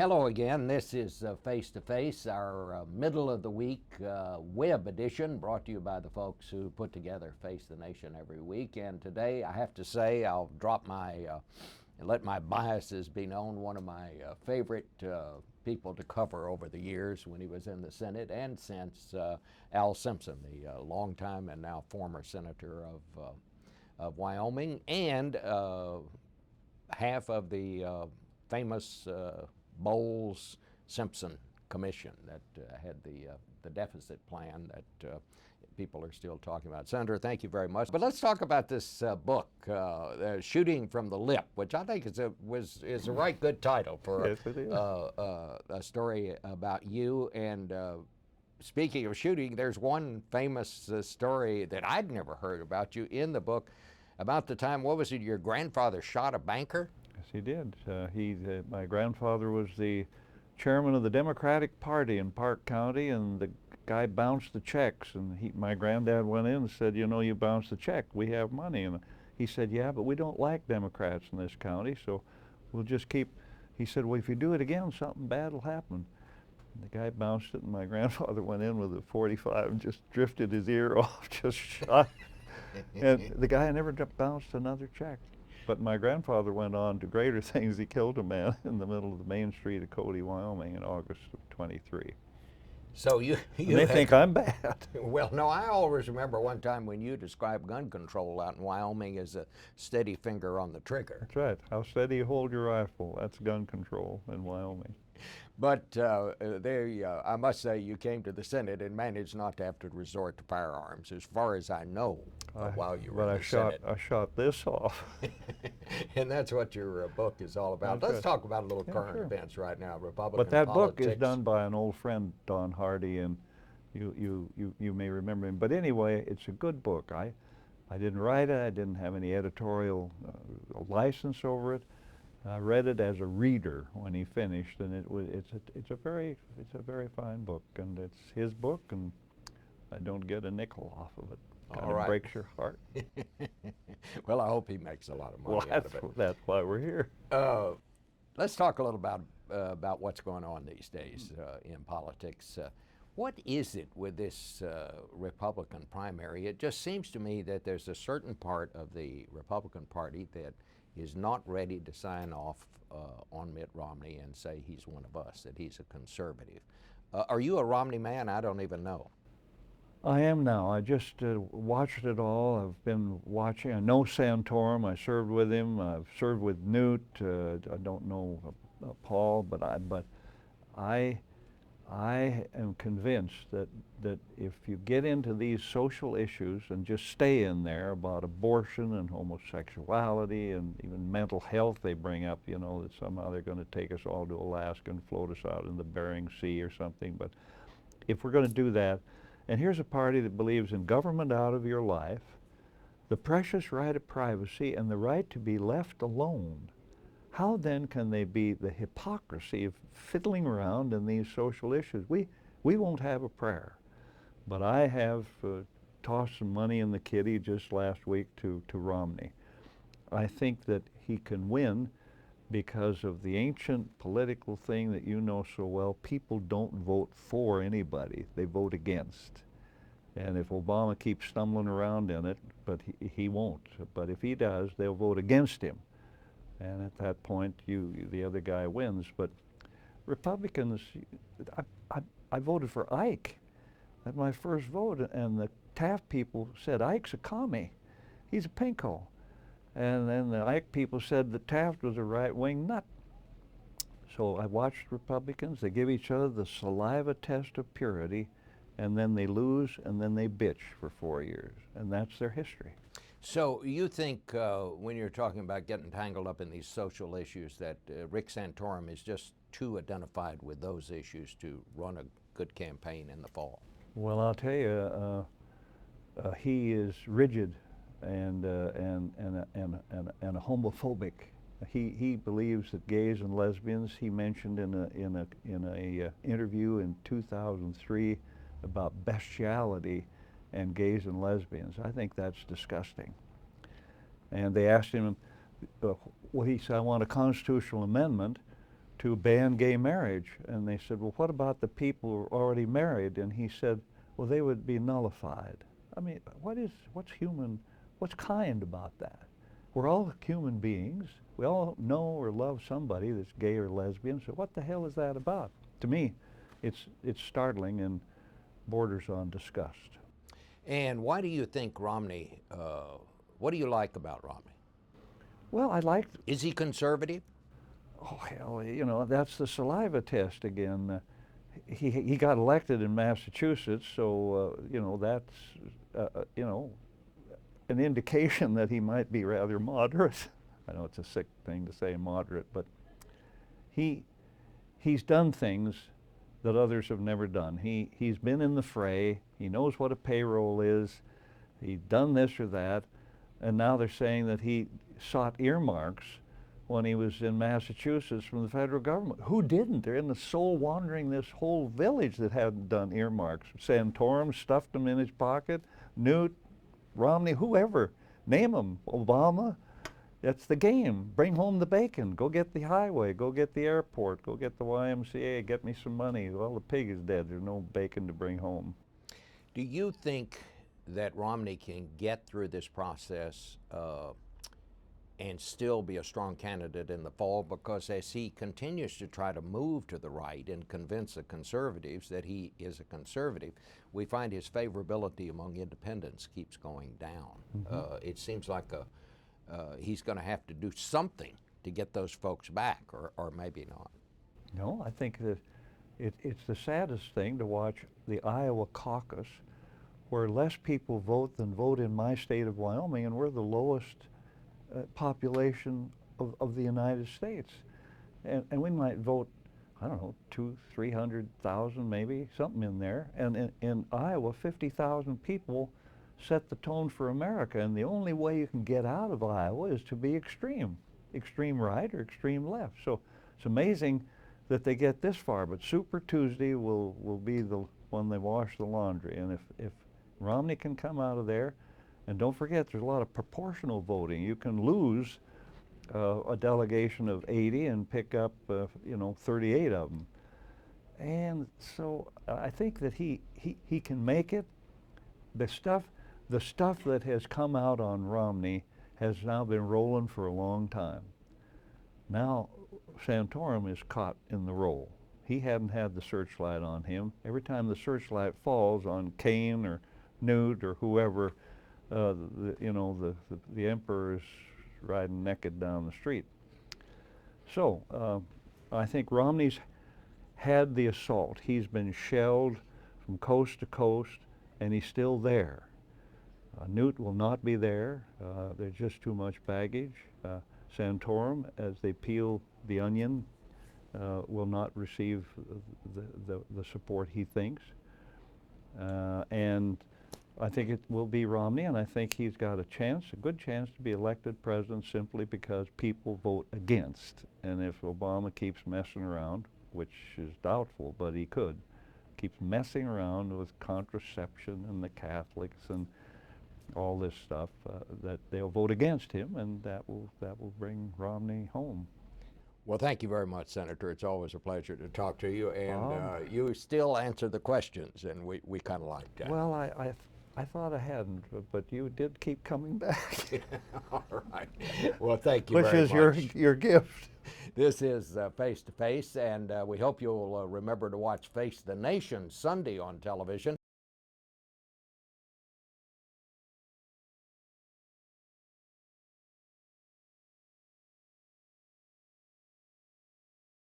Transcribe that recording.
Hello again. This is Face to Face, our middle of the week web edition, brought to you by the folks who put together Face the Nation every week. And today, I have to say, I'll drop let my biases be known. One of my favorite people to cover over the years when he was in the Senate and since, Al Simpson, the longtime and now former senator of Wyoming, and half of the famous Bowles-Simpson Commission that had the deficit plan that people are still talking about. Senator, thank you very much. But let's talk about this book, Shooting from the Lip, which I think is a right good title for Yes, it is. A story about you. And speaking of shooting, there's one famous story that I'd never heard about you in the book about the time, what was it, your grandfather shot a banker? Yes, he did. My grandfather was the chairman of the Democratic Party in Park County, and the guy bounced the checks. And my granddad went in and said, "You know, you bounced the check. We have money." And he said, "Yeah, but we don't like Democrats in this county, so we'll just keep." He said, "Well, if you do it again, something bad will happen." And the guy bounced it, and my grandfather went in with a .45 and just drifted his ear off, just shot. And the guy never bounced another check. But my grandfather went on to greater things. He killed a man in the middle of the main street of Cody, Wyoming in August of '23. So you they think I'm bad. Well, no, I always remember one time when you described gun control out in Wyoming as a steady finger on the trigger. That's right. How steady you hold your rifle. That's gun control in Wyoming. But I must say, you came to the Senate and managed not to have to resort to firearms, as far as I know, while you were in the Senate. I shot this off. And that's what your book is all about. That's Let's right. talk about a little current Sure. events right now, Republican But that politics. book is done by an old friend, Don Hardy, and you may remember him. But anyway, it's a good book. I didn't write it. I didn't have any editorial license over it. I read it as a reader when he finished, and it's a very fine book, and it's his book, and I don't get a nickel off of it. Kind of breaks your heart. Well, I hope he makes a lot of money out of it. That's why we're here. Let's talk a little about what's going on these days in politics. What is it with this Republican primary? It just seems to me that there's a certain part of the Republican Party that is not ready to sign off on Mitt Romney and say he's one of us, that he's a conservative. Are you a Romney man? I don't even know. I am now. I just watched it all. I've been watching. I know Santorum. I served with him. I've served with Newt. I don't know Paul, but I am convinced that if you get into these social issues and just stay in there about abortion and homosexuality and even mental health, they bring up, you know, that somehow they're going to take us all to Alaska and float us out in the Bering Sea or something. But if we're going to do that, and here's a party that believes in government out of your life, the precious right of privacy, and the right to be left alone, how then can they be the hypocrisy of fiddling around in these social issues? We won't have a prayer. But I have tossed some money in the kitty just last week to Romney. I think that he can win because of the ancient political thing that you know so well. People don't vote for anybody. They vote against. And if Obama keeps stumbling around in it, but he won't. But if he does, they'll vote against him. And at that point, the other guy wins. But Republicans, I voted for Ike at my first vote, and the Taft people said, "Ike's a commie. He's a pinko." And then the Ike people said that Taft was a right-wing nut. So I watched Republicans. They give each other the saliva test of purity, and then they lose, and then they bitch for 4 years. And that's their history. So you think when you're talking about getting tangled up in these social issues that Rick Santorum is just too identified with those issues to run a good campaign in the fall? Well, I'll tell you, he is rigid and a homophobic. He believes that gays and lesbians. He mentioned in a interview in 2003 about bestiality and gays and lesbians. I think that's disgusting. And they asked him, he said, "I want a constitutional amendment to ban gay marriage. And they said, well, what about the people who are already married? And he said, well, they would be nullified. I mean, what's human, what's kind about that? We're all human beings. We all know or love somebody that's gay or lesbian, so what the hell is that about? To me, it's startling and borders on disgust. And why do you think Romney, what do you like about Romney? Well, I liked. Is he conservative? Oh, hell, you know, that's the saliva test again. He got elected in Massachusetts, so, you know, that's, you know, an indication that he might be rather moderate. I know it's a sick thing to say, moderate, but he's done things that others have never done. He's been in the fray. He knows what a payroll is. He's done this or that, and now they're saying that he sought earmarks when he was in Massachusetts from the federal government. Who didn't? They're in the soul wandering this whole village that hadn't done earmarks. Santorum stuffed them in his pocket. Newt, Romney, whoever, name them. Obama. That's the game. Bring home the bacon. Go get the highway. Go get the airport. Go get the YMCA. Get me some money. Well, the pig is dead. There's no bacon to bring home. Do you think that Romney can get through this process and still be a strong candidate in the fall? Because as he continues to try to move to the right and convince the conservatives that he is a conservative, we find his favorability among independents keeps going down. Mm-hmm. It seems like he's going to have to do something to get those folks back, or maybe not. No, I think that it's the saddest thing to watch the Iowa caucus, where less people vote than vote in my state of Wyoming, and we're the lowest population of the United States. And we might vote, I don't know, 200,000-300,000 maybe, something in there. And in Iowa, 50,000 people set the tone for America. And the only way you can get out of Iowa is to be extreme right or extreme left. So it's amazing that they get this far, but Super Tuesday will be the one they wash the laundry. And if Romney can come out of there, and don't forget, there's a lot of proportional voting. You can lose a delegation of 80 and pick up, you know, 38 of them. And so I think that he can make it. The stuff that has come out on Romney has now been rolling for a long time. Now Santorum is caught in the roll. He hadn't had the searchlight on him. Every time the searchlight falls on Kane or Newt or whoever, you know, the emperor is riding naked down the street. So I think Romney's had the assault. He's been shelled from coast to coast, and he's still there. Newt will not be there. There's just too much baggage. Santorum, as they peel the onion, will not receive the support he thinks. And I think it will be Romney, and I think he's got a good chance to be elected president simply because people vote against. And if Obama keeps messing around, which is doubtful, but he could, keeps messing around with contraception and the Catholics and all this stuff, that they'll vote against him, and that will bring Romney home. Well, thank you very much, Senator. It's always a pleasure to talk to you, and you still answer the questions, and we kind of like that. Well, I thought I hadn't, but you did keep coming back. All right. Well, thank you very much. Which is your gift. This is Face to Face, and we hope you'll remember to watch Face the Nation Sunday on television.